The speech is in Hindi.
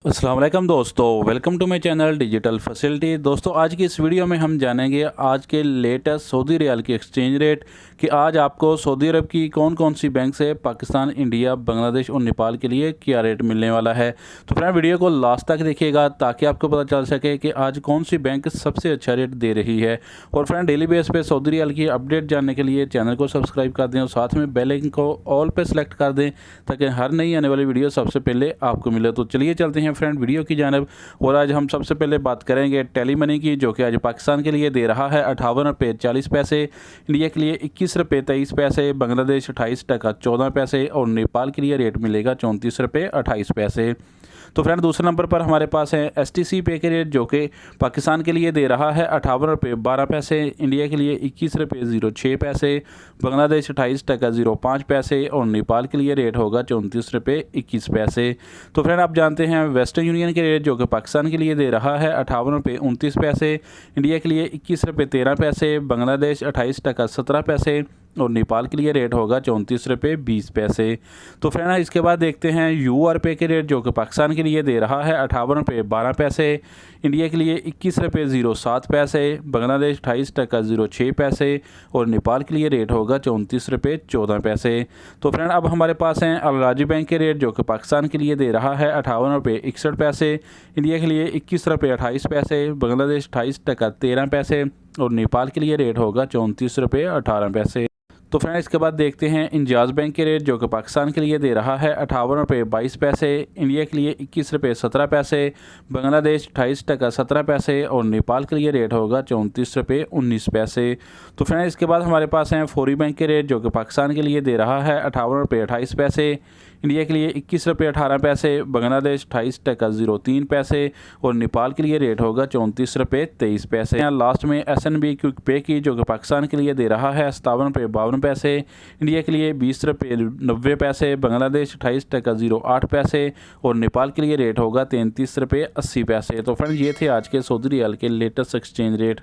अस्सलाम वालेकुम दोस्तों, welcome to my channel digital facility. दोस्तों, आज की इस वीडियो में हम जानेंगे आज के लेटेस्ट सऊदी रियाल की एक्सचेंज रेट कि आज आपको सऊदी अरब की कौन कौन सी बैंक से पाकिस्तान, इंडिया, बांग्लादेश और नेपाल के लिए क्या रेट मिलने वाला है। तो फ्रेंड, वीडियो को लास्ट तक देखिएगा ताकि आपको पता चल सके कि आज कौन सी बैंक सबसे अच्छा रेट दे रही है। और फ्रेंड, डेली बेस पे सऊदी रियाल की अपडेट जानने के लिए चैनल को सब्सक्राइब कर दें और साथ में बेल आइकन को ऑल पे सेलेक्ट कर दें ताकि हर नई आने वाली वीडियो सबसे पहले आपको मिले। तो चलिए चलते हैं फ्रेंड वीडियो की जानब। और आज हम सबसे पहले बात करेंगे टेली मनी की, जो कि आज पाकिस्तान के लिए दे रहा है 58 रुपये 40 पैसे, इंडिया के लिए 21 रुपये 23 पैसे, बांग्लादेश 28 टका 14 पैसे और नेपाल के लिए रेट मिलेगा 34 रुपये 28 पैसे। तो फ्रेंड, दूसरे नंबर पर हमारे पास है STC पे के रेट, जो कि पाकिस्तान के लिए दे रहा है 58 रुपये 12 पैसे, इंडिया के लिए 21 रुपये 06 पैसे, बांग्लादेश 28 टका 05 पैसे और नेपाल के लिए रेट होगा 34 रुपये 21 पैसे। तो फ्रेंड, आप जानते हैं वेस्टर्न यूनियन के रेट, जो कि पाकिस्तान के लिए दे रहा है 58 रुपये 29 पैसे, इंडिया के लिए 21 रुपये 13 पैसे, बांग्लादेश 28 टका 17 पैसे और नेपाल के लिए रेट होगा 34 रुपये 20 पैसे। तो फ्रेंड, इसके बाद देखते हैं UR पे के रेट, जो कि पाकिस्तान के लिए दे रहा है 58 रुपये 12 पैसे, इंडिया के लिए 21 रुपये 07 पैसे, बांग्लादेश 28 टका 06 पैसे और नेपाल के लिए रेट होगा 34 रुपये 14 पैसे। तो फ्रेंड, अब हमारे पास हैं अल राजी बैंक के रेट, जो कि पाकिस्तान के लिए दे रहा है 58 रुपये 61 पैसे, इंडिया के लिए 21 रुपये 28 पैसे, बांग्लादेश 28 टका 13 पैसे और नेपाल के लिए रेट होगा 34 रुपये 18 पैसे। तो फ्रेंड, इसके बाद देखते हैं इंजाज बैंक के रेट, जो कि पाकिस्तान के लिए दे रहा है 58 रुपये 22 पैसे, इंडिया के लिए 21 रुपये 17 पैसे, बांग्लादेश 28 टका 17 पैसे और नेपाल के लिए रेट होगा 34 रुपये 19 पैसे। तो फ्रेंड, इसके बाद हमारे पास हैं फौरी बैंक के रेट, जो कि पाकिस्तान के लिए दे रहा है 58 रुपये 28 पैसे, इंडिया के लिए 21 रुपये 18 पैसे, बांग्लादेश 28 टका 03 पैसे और नेपाल के लिए रेट होगा 34 रुपये 23 पैसे। यहाँ लास्ट में SNB क्विक पे की, जो कि पाकिस्तान के लिए दे रहा है 57 रुपये 52 पैसे, इंडिया के लिए 20 रुपये 90 पैसे, बांग्लादेश 28 टका 08 पैसे और नेपाल के लिए रेट होगा 33 रुपये 80 पैसे। तो फ्रेंड, ये थे आज के सऊदी रियाल के लेटेस्ट एक्सचेंज रेट।